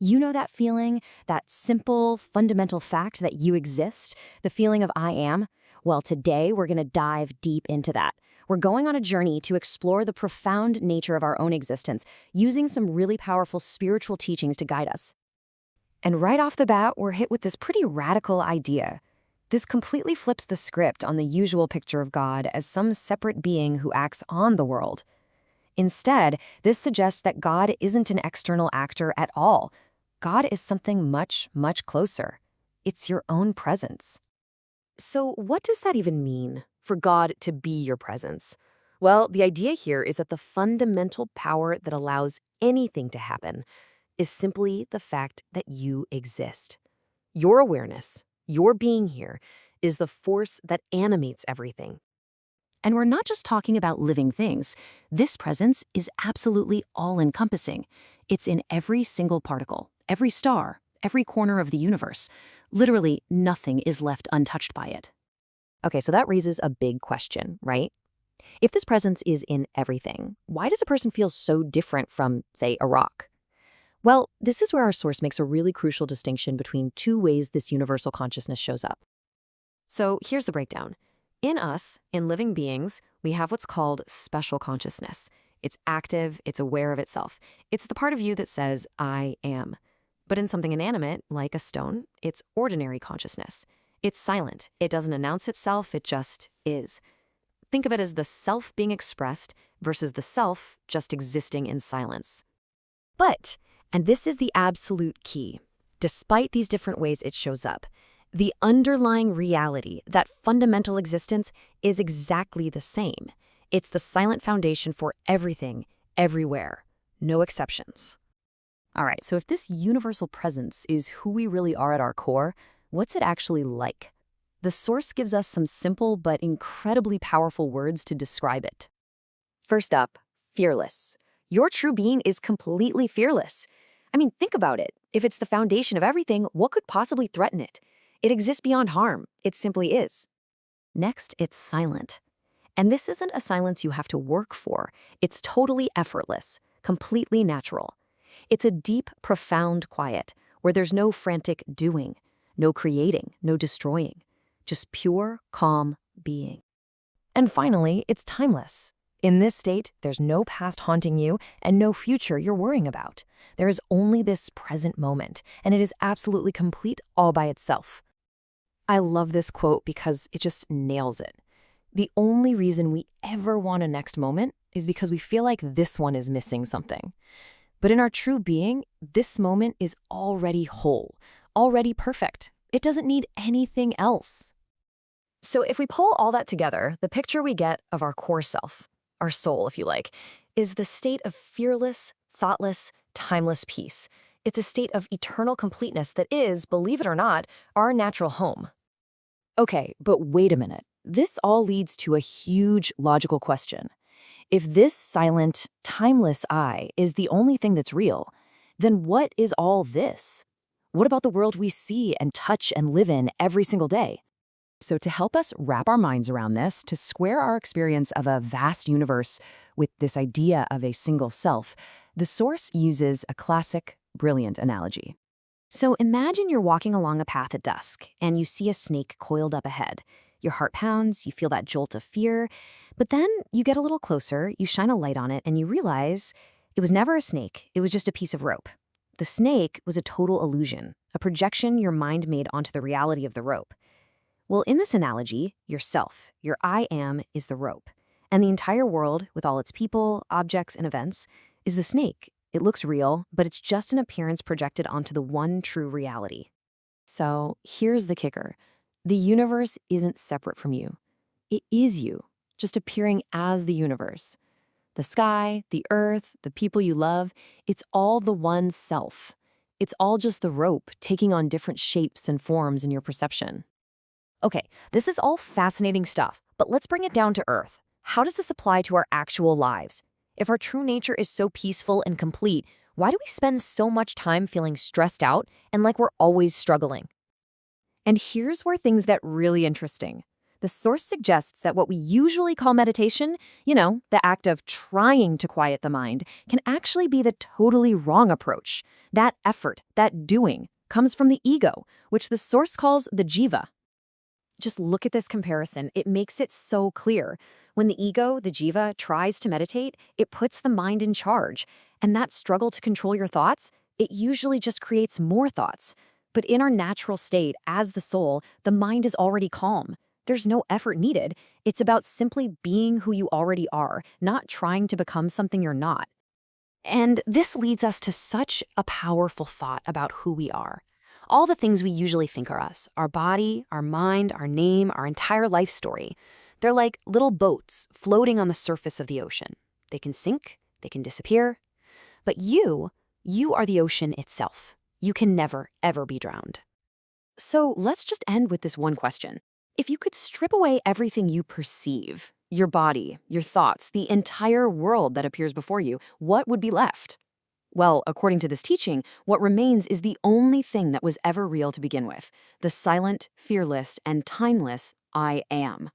You know that feeling, that simple, fundamental fact that you exist, the feeling of I am? Well, today we're going to dive deep into that. We're going on a journey to explore the profound nature of our own existence, using some really powerful spiritual teachings to guide us. And right off the bat, we're hit with this pretty radical idea. This completely flips the script on the usual picture of God as some separate being who acts on the world. Instead, this suggests that God isn't an external actor at all. God is something much, much closer. It's your own presence. So what does that even mean, for God to be your presence? Well, the idea here is that the fundamental power that allows anything to happen is simply the fact that you exist. Your awareness, your being here, is the force that animates everything. And we're not just talking about living things. This presence is absolutely all-encompassing. It's in every single particle, every star, every corner of the universe. Literally, nothing is left untouched by it. Okay, so that raises a big question, right? If this presence is in everything, why does a person feel so different from, say, a rock? Well, this is where our source makes a really crucial distinction between two ways this universal consciousness shows up. So here's the breakdown. In us, in living beings, we have what's called special consciousness. It's active, it's aware of itself. It's the part of you that says, I am. But in something inanimate, like a stone, it's ordinary consciousness. It's silent. It doesn't announce itself, it just is. Think of it as the self being expressed versus the self just existing in silence. But, and this is the absolute key, despite these different ways it shows up, the underlying reality, that fundamental existence, is exactly the same. It's the silent foundation for everything, everywhere. No exceptions. All right, so if this universal presence is who we really are at our core, what's it actually like? The source gives us some simple but incredibly powerful words to describe it. First up, fearless. Your true being is completely fearless. I mean, think about it. If it's the foundation of everything, what could possibly threaten it? It exists beyond harm. It simply is. Next, it's silent. And this isn't a silence you have to work for. It's totally effortless, completely natural. It's a deep, profound quiet where there's no frantic doing, no creating, no destroying, just pure, calm being. And finally, it's timeless. In this state, there's no past haunting you and no future you're worrying about. There is only this present moment, and it is absolutely complete all by itself. I love this quote because it just nails it. The only reason we ever want a next moment is because we feel like this one is missing something. But in our true being, this moment is already whole, already perfect. It doesn't need anything else. So if we pull all that together, the picture we get of our core self, our soul if you like, is the state of fearless, thoughtless, timeless peace. It's a state of eternal completeness that is, believe it or not, our natural home. Okay, but wait a minute. This all leads to a huge logical question. If this silent, timeless I is the only thing that's real, then what is all this? What about the world we see and touch and live in every single day? So to help us wrap our minds around this, to square our experience of a vast universe with this idea of a single self, the source uses a classic, brilliant analogy. So imagine you're walking along a path at dusk, and you see a snake coiled up ahead. Your heart pounds, you feel that jolt of fear, but then you get a little closer, you shine a light on it, and you realize it was never a snake, it was just a piece of rope. The snake was a total illusion, a projection your mind made onto the reality of the rope. Well, in this analogy, yourself, your I am, is the rope, and the entire world, with all its people, objects, and events, is the snake. It looks real, but it's just an appearance projected onto the one true reality. So here's the kicker. The universe isn't separate from you. It is you, just appearing as the universe. The sky, the earth, the people you love, it's all the one self. It's all just the rope taking on different shapes and forms in your perception. Okay, this is all fascinating stuff, but let's bring it down to earth. How does this apply to our actual lives? If our true nature is so peaceful and complete, why do we spend so much time feeling stressed out and like we're always struggling? And here's where things get really interesting. The source suggests that what we usually call meditation, the act of trying to quiet the mind, can actually be the totally wrong approach. That effort, that doing, comes from the ego, which the source calls the jiva. Just look at this comparison. It makes it so clear. When the ego, the jiva, tries to meditate, it puts the mind in charge. And that struggle to control your thoughts, it usually just creates more thoughts. But in our natural state, as the soul, the mind is already calm. There's no effort needed. It's about simply being who you already are, not trying to become something you're not. And this leads us to such a powerful thought about who we are. All the things we usually think are us, our body, our mind, our name, our entire life story, they're like little boats floating on the surface of the ocean. They can sink, they can disappear. But you are the ocean itself. You can never, ever be drowned. So let's just end with this one question. If you could strip away everything you perceive, your body, your thoughts, the entire world that appears before you, what would be left? Well, according to this teaching, what remains is the only thing that was ever real to begin with, the silent, fearless, and timeless I am.